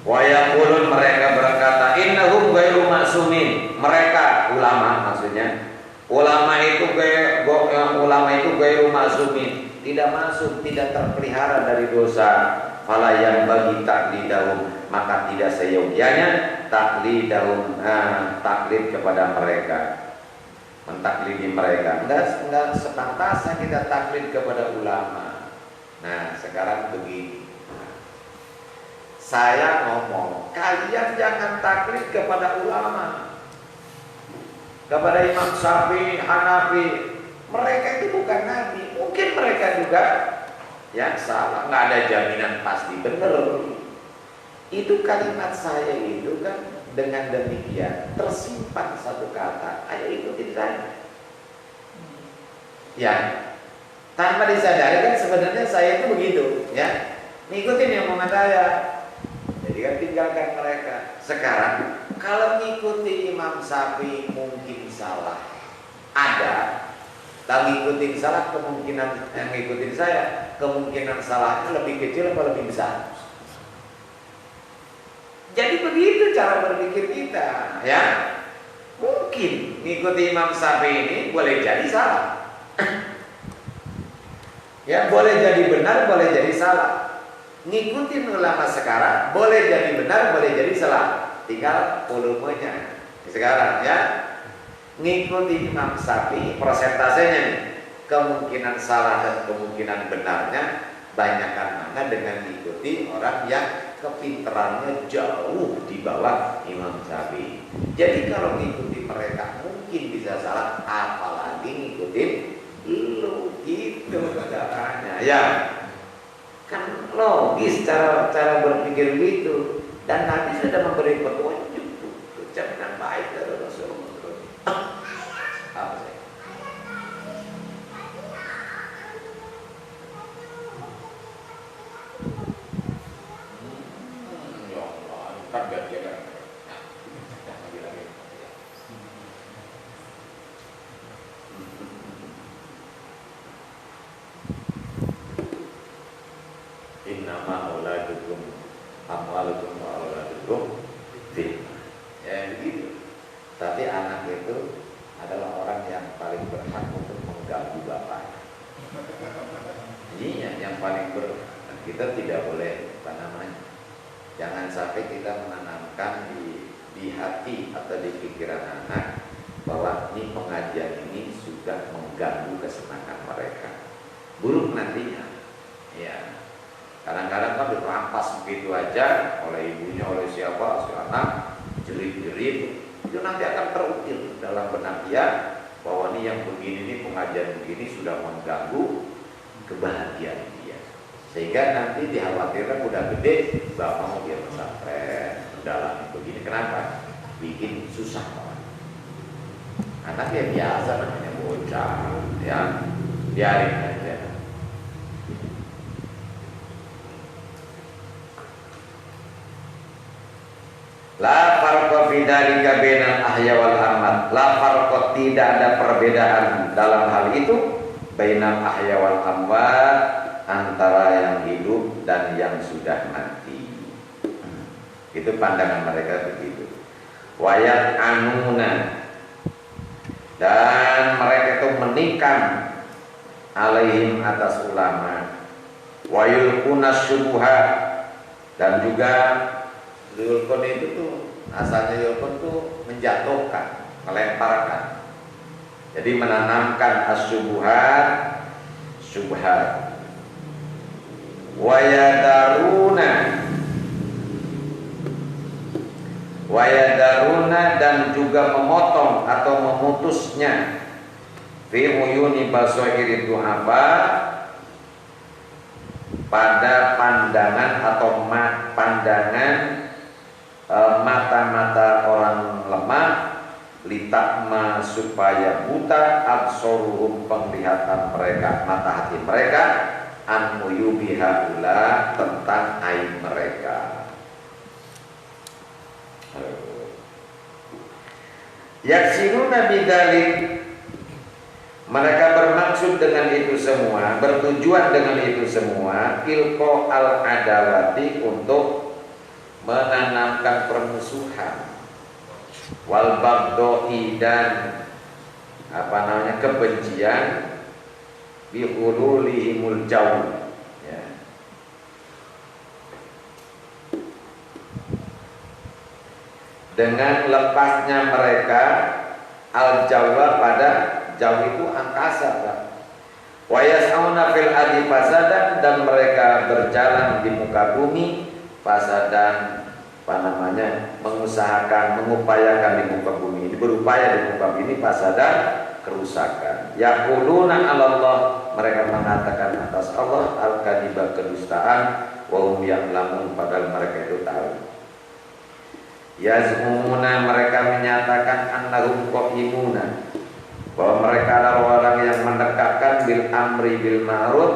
Wa yaqulun, mereka berkata, innahum ghairu ma'sumin. Mereka ulama, maksudnya ulama itu ghairu ma'sumin, tidak masuk, tidak terpelihara dari dosa. Fala yang bagi taklidahum, maka tidak seyogianya taklidahum, taklid kepada mereka, mentaklidi mereka. Enggak sepantasnya kita taklid kepada ulama. Nah sekarang begini, saya ngomong, kalian jangan taklid kepada ulama, kepada Imam Syafi'i, Hanafi. Mereka itu bukan nabi. Mungkin mereka juga yang salah, nggak ada jaminan pasti benar. Itu kalimat saya itu kan dengan demikian tersimpan satu kata, ayo ikutin saya. Ya, tanpa disadari kan sebenarnya saya itu begitu, ya. Ngikutin yang mau saya. Jadi kan tinggalkan mereka. Sekarang kalau ngikuti Imam Syafi'i mungkin salah, ada. Kalau ngikutin salah, kemungkinan yang ngikutin saya, kemungkinan salahnya lebih kecil atau lebih besar. Jadi begitu cara berpikir kita, ya. Mungkin ngikuti Imam Syafi'i ini boleh jadi salah. Ya, boleh jadi benar, boleh jadi salah. Ngikutin ulama sekarang boleh jadi benar, boleh jadi salah, tinggal volumenya. Sekarang ya, ngikuti Imam Syafi'i persentasenya nih, kemungkinan salah dan kemungkinan benarnya banyakkan mana dengan mengikuti orang yang kepintarannya jauh di bawah Imam Syafi'i. Jadi kalau ngikuti mereka mungkin bisa salah, apalagi ngikutin lu, gitu caranya, ya. Kan logis cara berpikir begitu, dan Nabi sudah memberi petunjuk, jaminan baik dari Rasulullah. Apa sih? Ya Allah, kan biar jaga. Lagi. Innama auladukum amwalukum wa auladukum fitnah. Ya begitu. Tapi anak itu adalah orang yang paling berhak untuk mengganggu bapak. Iya, yang paling berhak. Kita tidak boleh, apa namanya, jangan sampai kita menanamkan di hati atau di pikiran anak bahwa ini pengajian ini sudah mengganggu kesenangan mereka. Buruk nantinya. Ya. Kadang-kadang kan dirampas begitu aja oleh ibunya, oleh siapa, si anak jerit-jerit, itu nanti akan terukir dalam benak dia bahwa ini yang begini, ini pengajian begini sudah mengganggu kebahagiaan dia, sehingga nanti dikhawatirkan udah gede bapak mau dia pesantren dalam begini. Kenapa? Bikin susah orang. Anak ya biasa, namanya bocah, ya biarin aja. La farqa fi dzalika bainal ahya wal amwat. La farqa, tidak ada perbedaan dalam hal itu bainal ahya wal amwat, antara yang hidup dan yang sudah mati. Itu pandangan mereka begitu. Wayat anuna, dan mereka itu menikam alaihim, atas ulama. Wayulquna syubhat, dan juga Yulkun itu tuh asalnya yulkun tuh menjatuhkan, melemparkan. Jadi menanamkan asyubuhat, syubhat. Wayadaruna dan juga memotong atau memutusnya fi uyuni basairi du'afa pada pandangan atau pandangan mata-mata orang lemah, litakma supaya buta absoruhum penglihatan mereka, mata hati mereka, an uyubi haula tentang aib mereka. Yaksiruna bidzalik, mereka bermaksud dengan itu semua, bertujuan dengan itu semua, ilqa al adawati, untuk menanamkan permusuhan, wal baghdoi, dan kebencian, bi hululihimul jauh, ya. Dengan lepasnya mereka al-jawa, pada jauh itu angkasa, kan? Wa yas'auna fil ardi fasadan, dan mereka berjalan di muka bumi fasadan, mengusahakan, mengupayakan di muka bumi, berupaya di muka bumi fasadan, kerusakan. Yaquluna 'alallah, mereka mengatakan atas Allah al-kadiba, kedustaan, wa hum ya'lamun, padahal mereka itu tahu. Yazmuna, mereka menyatakan annahum qaimuna, bahwa mereka adalah orang yang mendekatkan bil amri bil ma'ruf,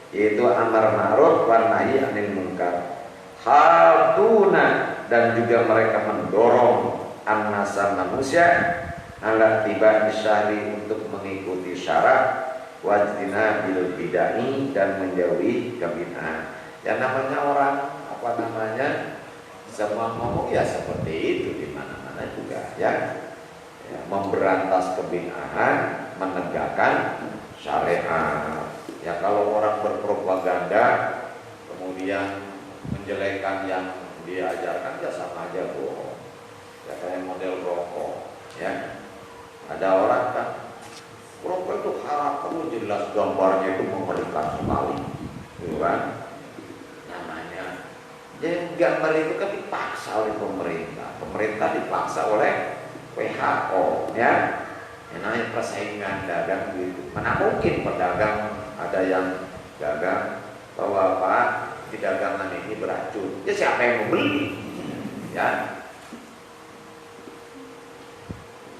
yaitu amar ma'ruf wa nahi anil munkar. Haduna, dan juga mereka mendorong annasa, manusia, ala tiba syahri, untuk mengikuti syarat, wajtina bil bidai, dan menjauhi kebid'ahan. Yang namanya orang semua ngomong ya seperti itu di mana-mana juga, ya. Memberantas kebid'ahan, menegakkan syariat. Ya, kalau orang berpropaganda kemudian menjelekkan yang diajarkan, ya sama aja bohong. Ya kayak model rokok, ya. Ada orang kan rokok itu haram, kamu jelas gambarnya itu mengerikan sekali, gitu kan? Namanya, jadi gambar itu kan dipaksa oleh pemerintah. Pemerintah dipaksa oleh WHO, ya. Yang namanya persaingan dagang gitu. Mana mungkin pedagang ada yang dagang bahwa di dagangan ini beracun. Ya siapa yang mau beli? Ya.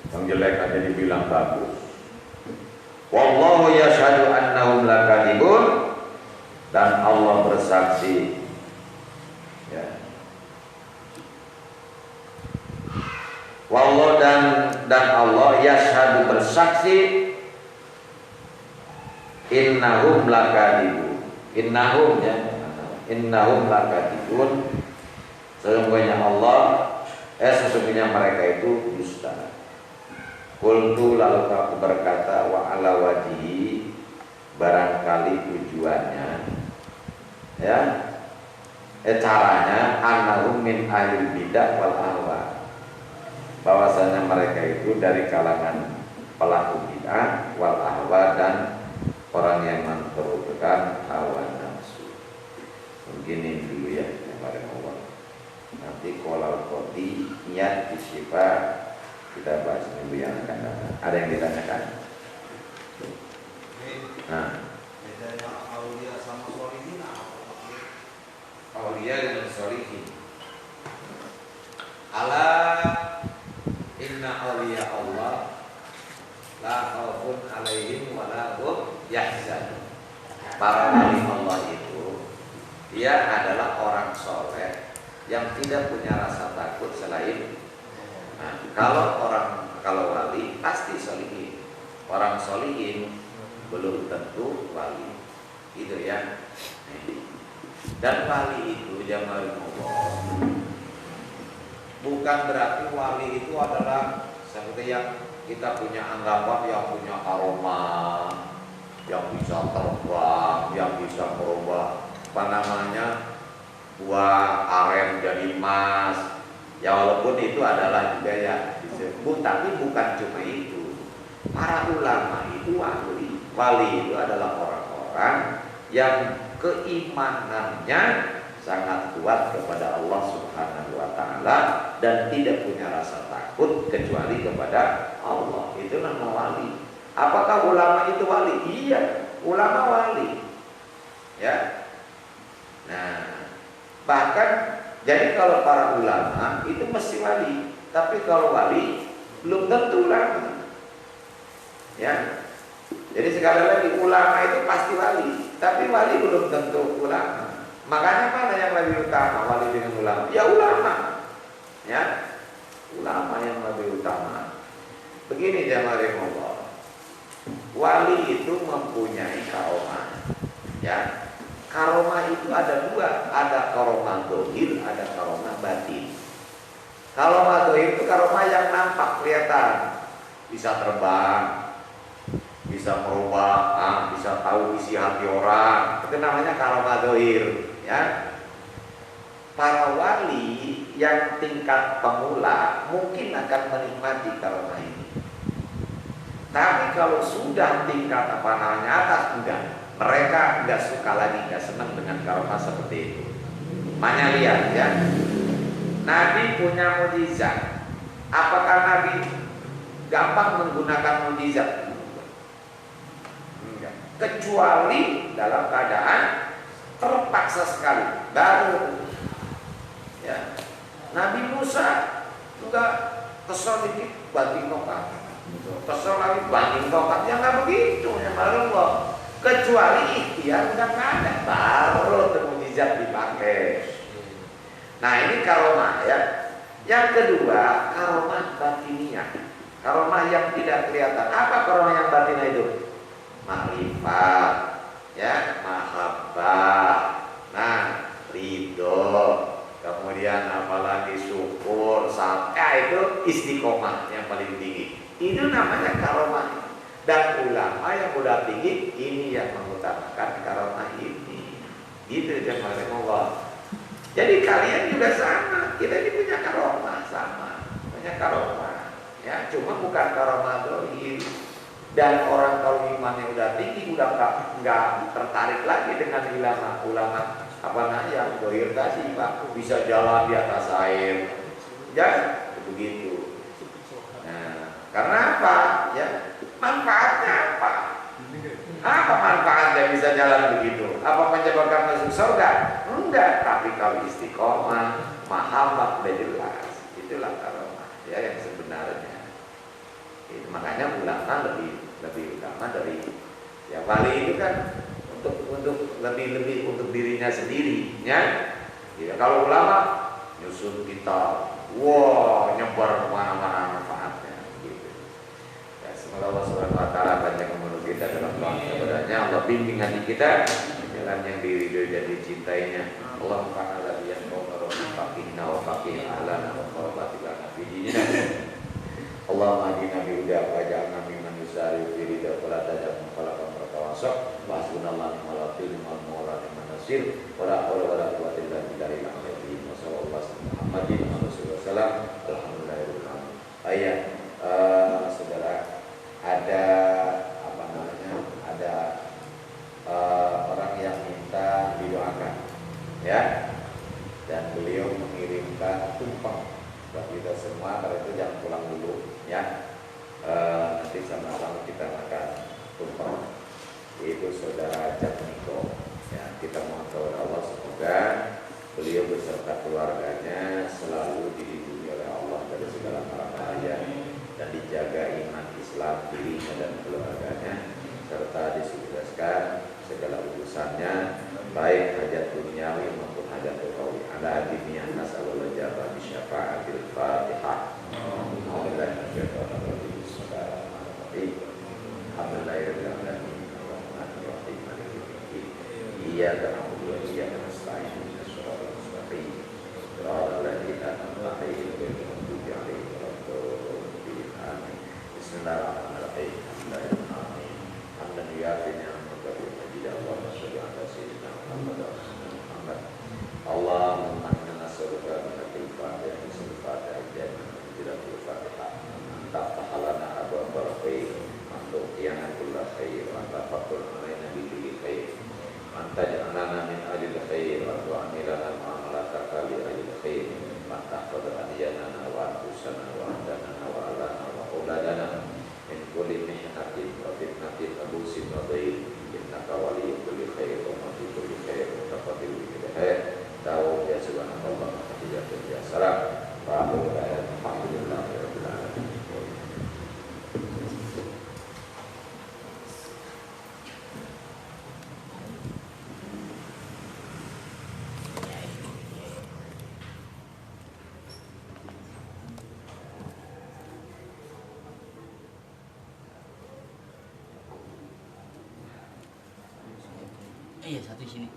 Yang jelek aja dibilang bagus. Wallahu yashhadu annahum lakadzibun, dan Allah bersaksi, ya. Wallah, dan Allah yashhadu, bersaksi, innahum lakadzibun, innahum, ya, innahum lakadzibun, sesungguhnya sesungguhnya mereka itu dusta. Qultu, lalu aku berkata, wa ala wajhi, barangkali tujuannya, ya, caranya, annahum min ahlil bidah wal ahwa, bahwasanya mereka itu dari kalangan pelaku bid'ah wal ahwa, dan orang yang menteruskan hawa nafsu. Begini dulu ya, kepada Allah. Nanti kolal koti niat disyifa, kita bahas minggu yang akan datang. Ada yang ditanyakan? Nah, bedanya aulia sama sholihin apa? aulia dengan sholihin. Ala inna aulia Allah la khaufun alaihim wa la hum yahzanun. Para wali Allah itu, dia adalah orang soleh yang tidak punya rasa takut selain. Nah, kalau wali pasti solihin. Orang solihin belum tentu wali, gitu ya. Dan wali itu jamaah Allah, bukan berarti wali itu adalah seperti yang kita punya anggapan, yang punya aroma, yang bisa terbang, yang bisa merubah uang aren jadi emas. Ya walaupun itu adalah juga ya disebut, tapi bukan cuma itu. Para ulama itu wali. Wali itu adalah orang-orang yang keimanannya sangat kuat kepada Allah Subhanahu wa taala dan tidak punya rasa takut kecuali kepada Allah. Itu nama wali. Apakah ulama itu wali? Iya, ulama wali. Ya. Nah, bahkan jadi kalau para ulama itu mesti wali, tapi kalau wali belum tentu ulama. Ya. Jadi sekali lagi ulama itu pasti wali, tapi wali belum tentu ulama. Makanya mana yang lebih utama, wali dengan ulama? Ya ulama. Ya. Ulama yang lebih utama. Begini jamaah Allah. Wali itu mempunyai karomah. Ya. Karomah itu ada dua, ada karomah dohir, ada karomah batin. Karomah dohir itu karomah yang nampak kelihatan, bisa terbang, bisa merubah, bisa tahu isi hati orang. Itu namanya karomah dohir. Ya, para wali yang tingkat pemula mungkin akan menikmati karomah ini. Tapi kalau sudah tingkat atas enggak. Mereka enggak suka lagi, enggak senang dengan karomah seperti itu. Makanya lihat ya. Nabi punya mukjizat. Apakah Nabi gampang menggunakan mukjizat? Enggak. Kecuali dalam keadaan terpaksa sekali. Baru ya. Nabi Musa juga kesel dikit banting tongkat. Kesel lagi banting tongkat. Ya enggak begitu ya Allah. Kecuali ikhtiar udah nggak ada, baru mukjizat dipakai. Nah ini karomah ya. Yang kedua karomah batiniyah, karomah yang tidak kelihatan. Apa karomah yang batiniyah itu? Makrifat, ya, mahabbah, nah, ridho, kemudian apalagi syukur, itu istiqomah yang paling tinggi. Itu namanya karomah. Dan ulama yang udah tinggi ini yang mengutamakan karomah ini. Gitu jemaah Allah. Jadi kalian juga sama. Kita ini punya karomah sama, punya karomah. Ya, cuma bukan karomah dohir. Dan orang kalau imannya udah tinggi udah nggak tertarik lagi dengan ulama apa namanya yang dohir tadi, Pak, bisa jalan di atas air. Ya, begitu. Nah, karena apa? Ya. Manfaatnya apa? Apa manfaatnya bisa jalan begitu? Apa menyebabkan masuk surga? Enggak, tapi kalau istiqomah, mahabbah udah jelas. Itulah karomah ya yang sebenarnya. Itu makanya ulama lebih utama dari ya wali itu kan untuk lebih untuk dirinya sendiri, ya. Ya kalau ulama nyusun kita, wah nyebar kemana-mana manfaatnya. Semoga Allah Subhanahu wa taala banyak memenuhi kita dalam doa kepadanya. Allah bimbing hati kita jalan yang diridhoi dan dicintainya. Allah ta'ala yang qawla faqihna wa faqih ahlana wa qawlatilana fi dinina. Allahumma hadina bi huda wa ja'alna mimman yusari fi ridha wa la taj'alna qalaqan mutawassak wa hasbunallahu wa la ilaha illa huwa nasir wa la haula wa la quwwata illa billahi al-aliyyil azim. Wa sallallahu alaihi Muhammadin wa sallallahu wasallam. Alhamdulillahirabbil alamin. Ayat saudara, ada apa namanya, ada orang yang minta didoakan ya, dan beliau mengirimkan tumpeng buat kita semua. Karena itu jangan pulang dulu ya, nanti sama-sama kita makan tumpeng. Itu saudara Jatmiko ya. Kita mohon kepada Allah semoga beliau beserta keluarganya selalu dilindungi oleh Allah dari segala mara bahaya dan dijaga iman Islam dirinya dan keluarganya, serta disukseskan segala urusannya baik hajat duniawi maupun hajat ukhrawi. Ala diniyah nasallallahu jalla bi syafaatil Fatihah. Alhamdulillahirabbil alamin. Arrahmanirrahim. Iyyaka na'budu wa iyyaka nasta'in. Ihdinas siratal mustaqim. Siratal ladzina an'amta 'alaihim ghairil maghdubi 'alaihim waladdallin. Amin. Bismillahirrahmanirrahim. Alhamdulillahirrahmanirrahim. Hamdan yu'afi ni'amahu wa yu'addi Allahumma shalli ala sayyidina Muhammad wa ala ali Muhammad. Allah khair wa tafaqul alaina bi kulli khair. Anta ja'alana min ahli khair wa tu'amilana ma'amalaka kali ahli khair. Wa tahfadhu adiyanana wa anfusana wa ahdana wa alana wa auladana min kulli mihnatin wa fitnatin abusin wa dhair. Innaka waliyyu kulli khair wa mu'ti kulli khair wa taqdiru kulli khair. Ta'awud ya subhanallah wa tahiyatun ya salam. Wa alhamdulillahi rabbil alamin. Iya, satu di sini.